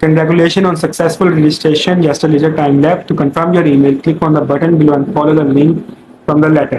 congratulations on successful registration, just a little time left to confirm your email, click on the button below and follow the link from the letter।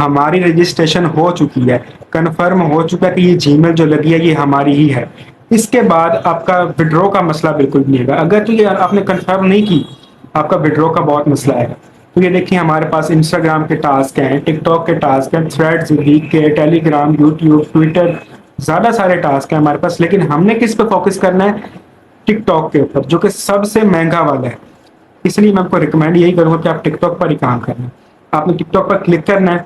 ہماری registration ہو چکی ہے, confirm ہو چکا ہے کہ یہ جی میل جو لگی ہے یہ ہماری ہی ہے. اس کے بعد آپ کا وڈرو کا مسئلہ بالکل نہیں ہوگا. اگر تو یہ آپ نے کنفرم نہیں کی, آپ کا وڈرو کا بہت مسئلہ ہے. تو یہ دیکھیں ہمارے پاس انسٹاگرام کے ٹاسک ہیں, ٹک ٹاک کے ٹاسک ہیں, تھریڈز لیگ کے, ٹیلی گرام, یوٹیوب, ٹویٹر, زیادہ سارے ٹاسک ہیں ہمارے پاس. لیکن ہم نے کس پہ فوکس کرنا ہے؟ ٹک ٹاک کے اوپر, جو کہ سب سے مہنگا والا ہے. اس لیے میں آپ کو ریکمینڈ یہی کروں گا کہ آپ ٹک ٹاک پر ہی کام کرنا ہے. آپ نے ٹک ٹاک پر کلک کرنا ہے,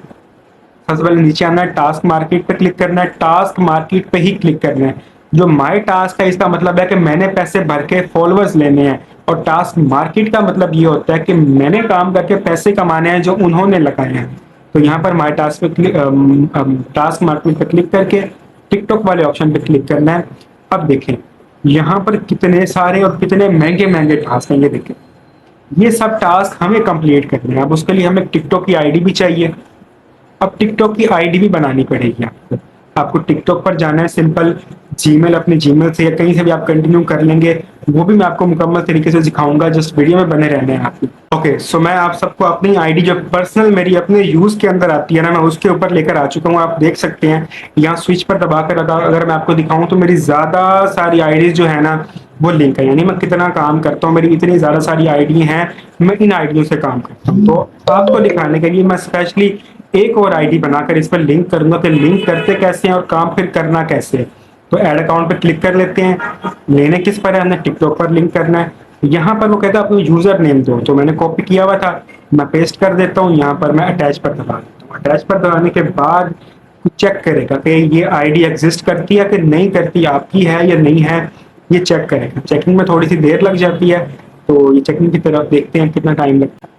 سب سے پہلے نیچے آنا ہے, ٹاسک مارکیٹ پہ کلک کرنا ہے. ٹاسک مارکیٹ پہ ہی کلک کرنا ہے. جو مائی ٹاسک ہے اس کا مطلب ہے کہ میں نے پیسے بھر کے فالوورز لینے ہیں, اور ٹاسک مارکیٹ کا مطلب یہ ہوتا ہے کہ میں نے کام کر کے پیسے کمانے ہیں جو انہوں نے لگائے ہیں. تو یہاں پر مائی ٹاسک پہ ٹاسک مارکیٹ پہ کلک کر کے ٹک ٹاک والے آپشن پہ کلک کرنا ہے. اب دیکھیں یہاں پر کتنے سارے اور کتنے مہنگے مہنگے ٹاسک ہیں. یہ دیکھیں یہ سب ٹاسک ہمیں کمپلیٹ کرنے ہیں. اب اس کے لیے ہمیں ٹک ٹاک کی آئی ڈی بھی چاہیے. اب ٹک ٹاک کی آئی ڈی بھی بنانی پڑے گی آپ کو ٹک ٹاک پر جانا ہے, سمپل جی میل, اپنے جی میل سے یا کہیں سے بھی آپ کنٹینیو کر لیں گے, وہ بھی میں آپ کو مکمل طریقے سے سکھاؤں گا. جسٹ ویڈیو میں بنے رہنے ہیں آپ کی. اوکے سو میں آپ سب کو اپنی آئی ڈی جو پرسنل میری اپنے یوز کے اندر آتی ہے نا, میں اس کے اوپر لے کر آ چکا ہوں. آپ دیکھ سکتے ہیں یہاں سوئچ پر دبا کر اگر میں آپ کو دکھاؤں تو میری زیادہ ساری آئی ڈیز جو ہے نا وہ لنک ہے. یعنی میں کتنا کام کرتا ہوں, میری اتنی زیادہ ساری آئی ڈی ہیں, میں ان آئی ڈیوں سے کام کرتا ہوں. تو آپ کو دکھانے کے لیے میں اسپیشلی ایک اور آئی ڈی بنا کر اس پر لنک کروں گا کہ لنک کرتے کیسے ہیں اور کام پھر کرنا کیسے ہے. تو ایڈ اکاؤنٹ پہ کلک کر لیتے ہیں. لینے کس پر ہے, ہم نے ٹک ٹاک پر لنک کرنا ہے. یہاں پر وہ کہتا ہے اپنا یوزر نیم دو, تو میں نے کاپی کیا ہوا تھا, میں پیسٹ کر دیتا ہوں. یہاں پر میں اٹیچ پر دبا دیتا ہوں. اٹیچ پر دبانے کے بعد چیک کرے گا کہ یہ آئی ڈی ایگزسٹ کرتی ہے کہ نہیں کرتی, آپ کی ہے یا نہیں ہے, یہ چیک کرے گا. چیکنگ میں تھوڑی سی دیر لگ جاتی ہے, تو یہ چیکنگ کی طرف دیکھتے ہیں کتنا ٹائم لگتا ہے.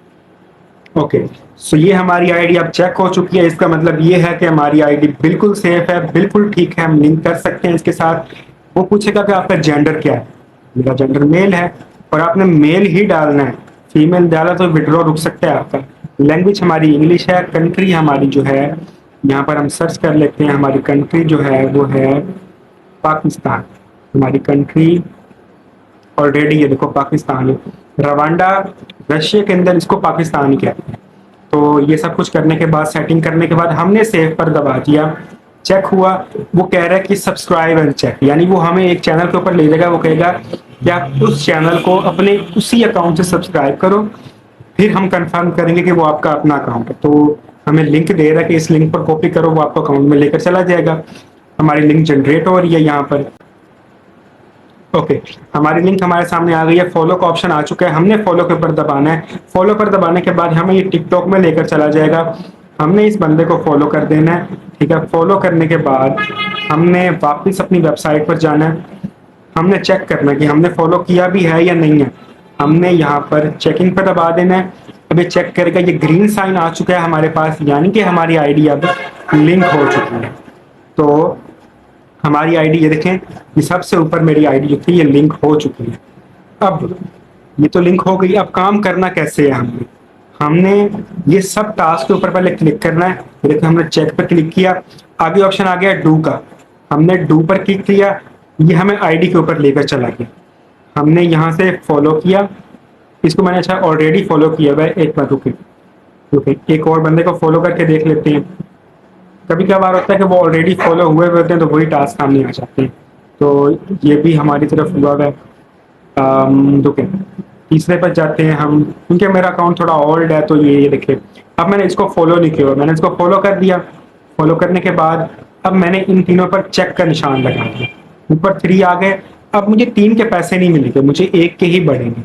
اوکے سو یہ ہماری آئی ڈی اب چیک ہو چکی ہے. اس کا مطلب یہ ہے کہ ہماری آئی ڈی بالکل سیف ہے, بالکل ٹھیک ہے, ہم لنک کر سکتے ہیں اس کے ساتھ. وہ پوچھے گا کہ آپ کا جینڈر کیا ہے, میرا جینڈر میل ہے, اور آپ نے میل ہی ڈالنا ہے. فیمیل ڈالا تو ودرو رک سکتا ہے آپ کا. لینگویج ہماری انگلش ہے. کنٹری ہماری جو ہے یہاں پر ہم سرچ کر لیتے ہیں, ہماری کنٹری جو ہے وہ ہے پاکستان. ہماری کنٹری آلریڈی یہ دیکھو پاکستان ہے. روانڈا رشیا کے اندر اس کو پاکستان کہتے ہیں. تو یہ سب کچھ کرنے کے بعد, سیٹنگ کرنے کے بعد ہم نے سیو پر دبا دیا. چیک ہوا, وہ کہہ رہا ہے کہ سبسکرائب اینڈ چیک, یعنی وہ ہمیں ایک چینل کے اوپر لے جائے گا. وہ کہے گا کہ آپ اس چینل کو اپنے اسی اکاؤنٹ سے سبسکرائب کرو. پھر ہم کنفرم کریں گے کہ وہ آپ کا اپنا اکاؤنٹ ہے. تو ہمیں لنک دے رہا ہے کہ اس لنک پر کاپی کرو, وہ آپ کو اکاؤنٹ میں لے کر چلا جائے گا. ہماری لنک جنریٹ ہو رہی ہے یہاں پر. اوکے ہماری لنک ہمارے سامنے آ گئی ہے. فالو کا آپشن آ چکا ہے, ہم نے فالو کے اوپر دبانا ہے. فالو پر دبانے کے بعد ہمیں یہ ٹک ٹاک میں لے کر چلا جائے گا. ہم نے اس بندے کو فالو کر دینا ہے. ٹھیک ہے, فالو کرنے کے بعد ہم نے واپس اپنی ویب سائٹ پر جانا ہے. ہم نے چیک کرنا ہے کہ ہم نے فالو کیا بھی ہے یا نہیں ہے. ہم نے یہاں پر چیکنگ پہ دبا دینا ہے. اب یہ چیک کرے گا, یہ گرین سائن آ چکا ہے ہمارے پاس, یعنی کہ ہماری آئی ڈی اب لنک ہو چکی ہے. تو ہماری آئی ڈی یہ دیکھیں, یہ سب سے اوپر میری آئی ڈی جو تھی یہ لنک ہو چکی ہے. اب یہ تو لنک ہو گئی, اب کام کرنا کیسے ہے. ہم نے یہ سب ٹاسک کے اوپر پہلے کلک کرنا ہے. دیکھیں ہم نے چیک پہ کلک کیا, آگے آپشن آ گیا ڈو کا. ہم نے ڈو پر کلک کیا, یہ ہمیں آئی ڈی کے اوپر لے کر چلا گیا. ہم نے یہاں سے فالو کیا, اس کو میں نے اچھا آلریڈی فالو کیا ہوا ہے. ایک بار رکے, ایک اور بندے کو فالو کر کے دیکھ لیتے ہیں. کبھی کبھار ہوتا ہے کہ وہ آلریڈی فالو ہوئے ہوتے ہیں, تو وہی ٹاسک ہم نہیں آ جاتے ہیں. تو یہ بھی ہماری طرف ہوا ہے. رکے تیسرے پر جاتے ہیں ہم, کیونکہ میرا اکاؤنٹ تھوڑا اولڈ ہے. تو یہ دیکھیں اب میں نے اس کو فالو نہیں کیا, میں نے اس کو فالو کر دیا. فالو کرنے کے بعد اب میں نے ان تینوں پر چیک کا نشان لگا دیا. اوپر 3 آ گئے. اب مجھے 3 کے پیسے نہیں ملیں گے, مجھے 1 کے ہی بڑھیں گے.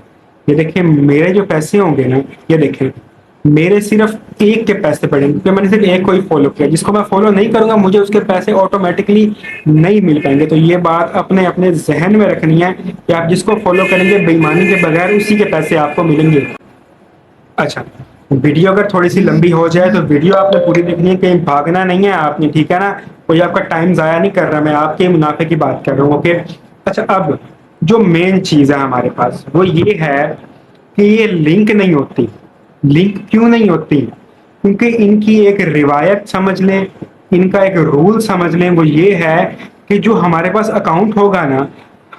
یہ دیکھیں میرے جو پیسے ہوں گے نا, یہ دیکھیں میرے صرف 1 کے پیسے پڑیں گے, کیونکہ میں نے صرف 1 کو ہی فالو کیا. جس کو میں فالو نہیں کروں گا مجھے اس کے پیسے آٹومیٹکلی نہیں مل پائیں گے. تو یہ بات اپنے اپنے ذہن میں رکھنی ہے کہ آپ جس کو فالو کریں گے بےایمانی کے بغیر اسی کے پیسے آپ کو ملیں گے. اچھا ویڈیو اگر تھوڑی سی لمبی ہو جائے تو ویڈیو آپ نے پوری دیکھنی ہے, کہیں بھاگنا نہیں ہے آپ نے, ٹھیک ہے نا. کوئی آپ کا ٹائم ضائع نہیں کر رہا, میں آپ کے منافع کی بات کر رہا ہوں. اوکے اچھا, اب جو مین چیز ہے ہمارے پاس وہ یہ ہے کہ یہ لنک نہیں ہوتی. لنک کیوں نہیں ہوتی؟ کیونکہ ان کی ایک روایت سمجھ لیں, ان کا ایک رول سمجھ لیں. وہ یہ ہے کہ جو ہمارے پاس اکاؤنٹ ہوگا نا,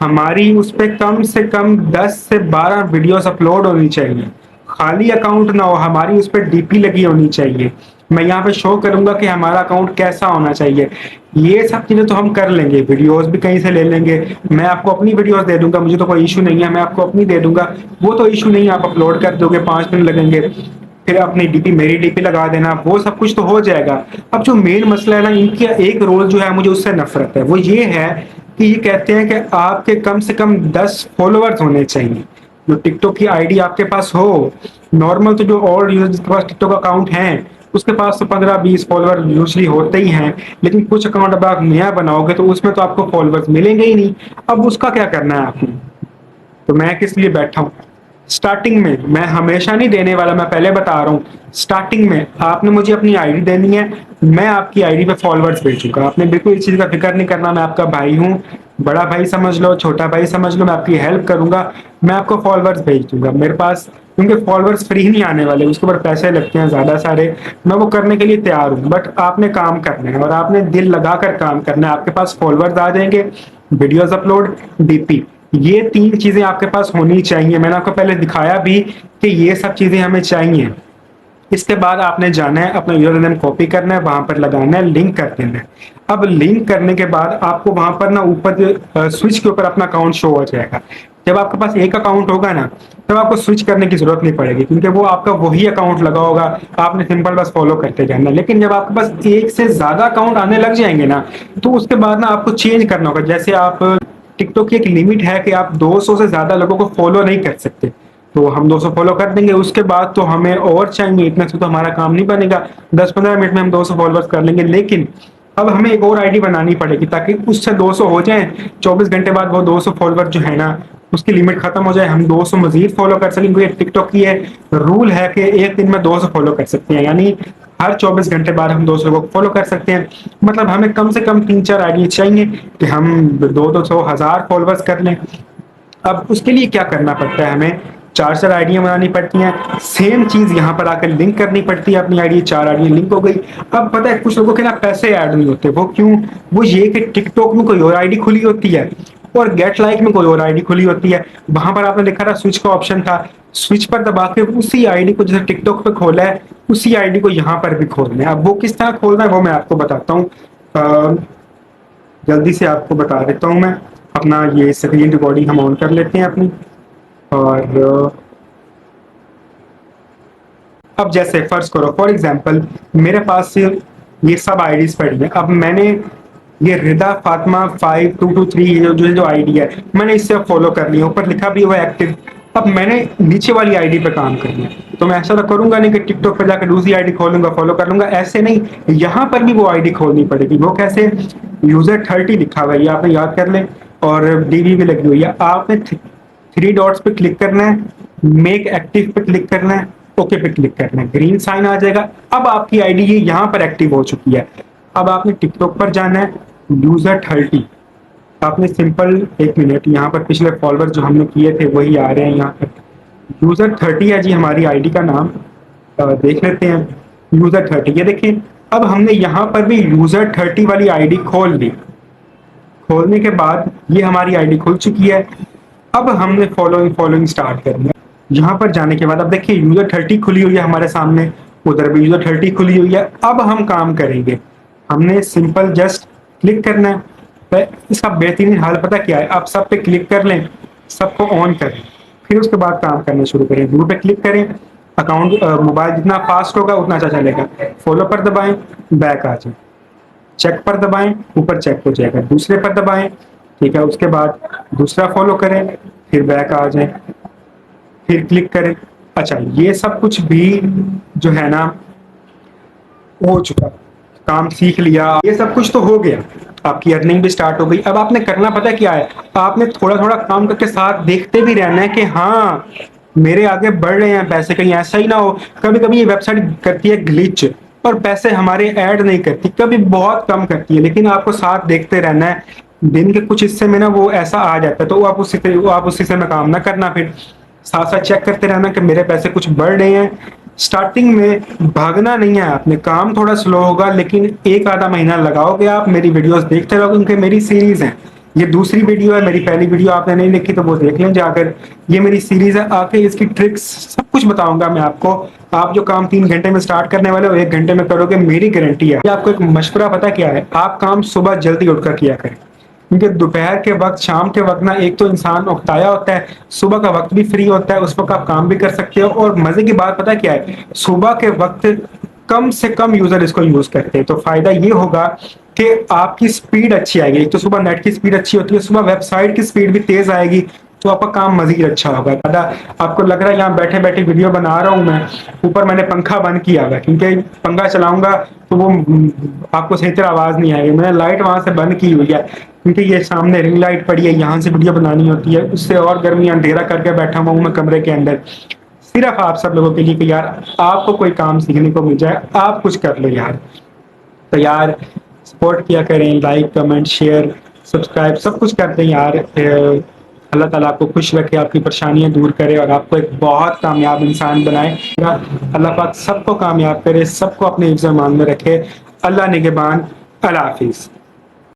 ہماری اس پہ کم سے کم 10 سے 12 ویڈیوز اپلوڈ ہونی چاہیے. خالی اکاؤنٹ نہ ہو, ہماری اس پہ ڈی پی لگی ہونی چاہیے. میں یہاں پہ شو کروں گا کہ ہمارا اکاؤنٹ کیسا ہونا چاہیے. یہ سب چیزیں تو ہم کر لیں گے, ویڈیوز بھی کہیں سے لے لیں گے, میں آپ کو اپنی ویڈیوز دے دوں گا, مجھے تو کوئی ایشو نہیں ہے, میں آپ کو اپنی دے دوں گا, وہ تو ایشو نہیں ہے, آپ اپلوڈ کر دو گے, 5 منٹ لگیں گے, پھر اپنی ڈی پی میری ڈی پی لگا دینا, وہ سب کچھ تو ہو جائے گا. اب جو مین مسئلہ ہے نا, ان کا ایک رول جو ہے مجھے اس سے نفرت ہے, وہ یہ ہے کہ یہ کہتے ہیں کہ آپ کے کم سے کم 10 فالوورز ہونے چاہیے. جو ٹک ٹاک کی آئی ڈی آپ کے پاس ہو, نارمل تو جو اور یوزر کے پاس ٹک ٹاک اکاؤنٹ ہیں اس کے پاس تو 15-20 فالوور یوزلی ہوتے ہی ہیں, لیکن کچھ اکاؤنٹ اب آپ نیا بناؤ گے تو اس میں تو آپ کو فالوورز ملیں گے ہی نہیں. اب اس کا کیا کرنا ہے آپ نے؟ تو میں کس لیے بیٹھا ہوں. اسٹارٹنگ میں ہمیشہ نہیں دینے والا, میں پہلے بتا رہا ہوں, اسٹارٹنگ میں آپ نے مجھے اپنی آئی ڈی دینی ہے, میں آپ کی آئی ڈی پہ فالوورز بھیج چکا. آپ نے بالکل اس چیز کا فکر نہیں کرنا, میں آپ کا بھائی ہوں, بڑا بھائی سمجھ لو, چھوٹا بھائی سمجھ لو, میں آپ کی ہیلپ کروں گا, میں آپ کو فالوورز بھیج دوں گا. میرے پاس کیونکہ فالوورز فری نہیں آنے والے, اس کے اوپر پیسے لگتے ہیں زیادہ سارے, میں وہ کرنے کے لیے تیار ہوں, بٹ آپ نے کام کرنا ہے اور آپ نے دل لگا کر کام کرنا ہے. آپ کے پاس فالوورز آ جائیں گے, ویڈیوز اپلوڈ, ڈی پی, یہ 3 چیزیں آپ کے پاس ہونی چاہیے. میں نے آپ کو پہلے دکھایا بھی کہ یہ سب چیزیں ہمیں چاہیے. اس کے بعد آپ نے جانا ہے, اپنا یوزر نیم کاپی کرنا ہے, وہاں پر لگانا ہے, لنک کر دینا ہے. اب لنک کرنے کے بعد آپ کو وہاں پر نا اوپر سوئچ کے اوپر اپنا اکاؤنٹ شو ہو جائے گا. جب آپ کے پاس ایک اکاؤنٹ ہوگا نا, تب آپ کو سوئچ کرنے کی ضرورت نہیں پڑے گی, کیونکہ وہ آپ کا وہی اکاؤنٹ لگا ہوگا, آپ نے سمپل بس فالو کرتے جانا. لیکن جب آپ کے پاس ایک سے زیادہ اکاؤنٹ آنے لگ جائیں گے نا, تو اس کے بعد نا آپ کو چینج کرنا ہوگا. جیسے آپ ٹک ٹاک کی ایک لمٹ ہے کہ آپ 200 سے زیادہ لوگوں کو فالو نہیں کر سکتے, تو ہم 200 فالو کر دیں گے. اس کے بعد تو ہمیں اور چاہیے, اتنا سے تو ہمارا کام نہیں بنے گا, 10-15 منٹ میں ہم 200 فالوورز کر لیں گے. لیکن اب ہمیں ایک اور آئی ڈی بنانی پڑے گی تاکہ اس سے 200 ہو جائیں, 24 گھنٹے بعد وہ 200 فالوور جو ہے نا اس کی لمٹ ختم ہو جائے, ہم 200 مزید فالو کر سکیں. کیونکہ ٹک ٹاک کی ہے رول ہے کہ ایک دن میں 200 فالو کر سکتے ہیں, یعنی ہر 24 گھنٹے بعد ہم 200 لوگوں کو فالو کر سکتے ہیں. مطلب ہمیں کم سے کم 3-4 آئی ڈی چاہیے کہ ہم 200-1000 فالوورز کر لیں. اب اس کے لیے کیا کرنا پڑتا ہے, ہمیں 4 آئیڈیاں بنانی پڑتی ہیں, سیم چیز یہاں پر آ کر لنک کرنی پڑتی ہے اپنی آئی ڈی, 4 آئیڈیاں لنک ہو گئی. اب پتہ ہے کچھ لوگوں کے نا پیسے ایڈ نہیں ہوتے, وہ کیوں؟ وہ یہ کہ ٹک ٹاک میں کوئی اور آئی ڈی کھلی ہوتی ہے اور گیٹ لائک میں کوئی اور آئی ڈی کھلی ہوتی ہے. وہاں پر آپ نے دیکھا تھا سوئچ کا آپشن تھا, سوئچ پر دبا کے اسی آئی ڈی کو جیسے ٹک ٹاک پہ کھولا ہے اسی آئی ڈی کو یہاں پر بھی کھولنا ہے. اب وہ کس طرح کھولنا ہے وہ میں آپ کو بتاتا ہوں, جلدی سے آپ کو بتا دیتا ہوں. میں اپنا یہ اسکرین ریکارڈنگ ہم آن کر لیتے ہیں اپنی, اور اب جیسے فرض کرو فار ایگزامپل میرے پاس یہ سب آئی ڈیز پڑی ہیں. اب میں نے یہ ردا فاطمہ 5223 جو آئی ڈی ہے, میں نے اس سے فالو کر لیا, اوپر لکھا بھی ہوا ایکٹیو. اب میں نے نیچے والی آئی ڈی پہ کام کرنا ہے, تو میں ایسا تو کروں گا نہیں کہ ٹک ٹاک پہ جا کے دوسری آئی ڈی کھولوں گا فالو کر لوں گا, ایسے نہیں. یہاں پر بھی وہ آئی ڈی کھولنی پڑے گی. وہ کیسے؟ یوزر 30 لکھا ہوا ہے, یہ آپ نے یاد کر لیں, اور ڈی بی بھی لگی ہوئی ہے. آپ نے 3 ڈاٹس پہ کلک کرنا ہے, میک ایکٹیو پہ کلک کرنا ہے, اوکے پہ کلک کرنا ہے, گرین سائن آ جائے گا. اب آپ کی آئی ڈی یہ یہاں پر ایکٹیو ہو چکی ہے. اب آپ نے ٹک ٹاک پر جانا ہے, یوزر 30, آپ نے سمپل 1 منٹ یہاں پر پچھلے فالوور جو ہم نے کیے تھے وہی آ رہے ہیں یہاں پر. یوزر 30 ہے جی ہماری آئی ڈی کا نام, دیکھ لیتے ہیں. یوزر 30 یہ دیکھیں, اب ہم نے یہاں پر بھی یوزر 30 والی آئی ڈی کھول لی. کھولنے کے بعد یہ ہماری آئی ڈی کھل چکی ہے. اب ہم نے فالوئنگ اسٹارٹ کرنا ہے. یہاں پر جانے کے بعد اب دیکھیے یوزر 30 کھلی ہوئی ہے ہمارے سامنے, ادھر بھی یوزر 30 کھلی ہوئی ہے. اب ہم کام کریں گے, ہم نے سمپل جسٹ کلک کرنا ہے. اس کا بہترین حال پتہ کیا ہے, آپ سب پہ کلک کر لیں, سب کو آن کریں, پھر اس کے بعد کام کرنا شروع کریں. ویو پہ کلک کریں, اکاؤنٹ موبائل جتنا فاسٹ ہوگا اتنا اچھا چلے گا. فالو پر دبائیں, بیک آ جائیں, چیک پر دبائیں, اوپر چیک ہو جائے گا. دوسرے پر دبائیں, ٹھیک ہے, اس کے بعد دوسرا فالو کریں, پھر بیک آ جائیں, پھر کلک کریں. اچھا یہ سب کچھ بھی جو ہے نا ہو چکا, کام سیکھ لیا, یہ سب کچھ تو ہو گیا, آپ کی ارننگ بھی اسٹارٹ ہو گئی. اب آپ نے کرنا پتا کیا ہے, آپ نے تھوڑا تھوڑا کام کر کے ساتھ دیکھتے بھی رہنا ہے کہ ہاں میرے آگے بڑھ رہے ہیں پیسے, کہیں ایسا ہی نہ ہو. کبھی کبھی یہ ویب سائٹ کرتی ہے گلیچ اور پیسے ہمارے ایڈ نہیں کرتی, کبھی بہت کم کرتی ہے, لیکن آپ کو ساتھ دیکھتے رہنا ہے. دن کے کچھ حصے میں نا وہ ایسا آ جاتا ہے, تو آپ اس حصے میں کام نہ کرنا, پھر ساتھ ساتھ چیک کرتے رہنا کہ میرے پیسے کچھ بڑھ رہے ہیں. اسٹارٹنگ میں بھاگنا نہیں ہے آپ نے, کام تھوڑا سلو ہوگا لیکن 1 آدھا مہینہ لگاؤ گے آپ, میری ویڈیوز دیکھتے رہو, کیونکہ میری سیریز ہیں, یہ دوسری ویڈیو ہے، میری پہلی ویڈیو آپ نے نہیں دیکھی تو وہ دیکھ لیں جا کر. یہ میری سیریز ہے، آ کے اس کی ٹرکس سب کچھ بتاؤں گا میں آپ کو. آپ جو کام 3 گھنٹے میں سٹارٹ کرنے والے ہو 1 گھنٹے میں کرو گے، میری گارنٹی ہے. آپ کو ایک مشورہ پتہ کیا ہے، آپ کام صبح جلدی اٹھ کر کیا کریں، کیونکہ دوپہر کے وقت، شام کے وقت نا ایک تو انسان اکتایا ہوتا ہے، صبح کا وقت بھی فری ہوتا ہے، اس وقت آپ کام بھی کر سکتے ہو. اور مزے کی بات پتہ کیا ہے، صبح کے وقت کم سے کم یوزر اس کو یوز کرتے ہیں، تو فائدہ یہ ہوگا کہ آپ کی سپیڈ اچھی آئے گی. ایک تو صبح نیٹ کی سپیڈ اچھی ہوتی ہے، صبح ویب سائٹ کی سپیڈ بھی تیز آئے گی، تو آپ کا کام مزید اچھا ہوگا. آپ کو لگ رہا ہے یہاں بیٹھے بیٹھے ویڈیو بنا رہا ہوں میں، اوپر میں نے پنکھا بند کیا ہوا ہے، کیونکہ پنکھا چلاؤں گا تو وہ آپ کو صحیح طرح آواز نہیں آئے گی. میں نے لائٹ وہاں سے بند کی ہوئی ہے، کیونکہ یہ سامنے رنگ لائٹ پڑی ہے، یہاں سے ویڈیو بنانی ہوتی ہے، اس سے اور گرمی اندھیرا کر کے بیٹھا ہوا ہوں میں کمرے کے اندر، صرف آپ سب لوگوں کے لیے کہ یار آپ کو کوئی کام سیکھنے کو مل جائے، آپ کچھ کر لو یار. تو یار سپورٹ کیا کریں، لائک کمنٹ شیئر سبسکرائب سب کچھ کرتے ہیں یار. اللہ تعالیٰ آپ کو خوش رکھے، آپ کی پریشانیاں دور کرے، اور آپ کو ایک بہت کامیاب انسان بنائے. اللہ پاک سب کو کامیاب کرے، سب کو اپنے حفظ و امان میں رکھے. اللہ نگہبان. اللہ حافظ.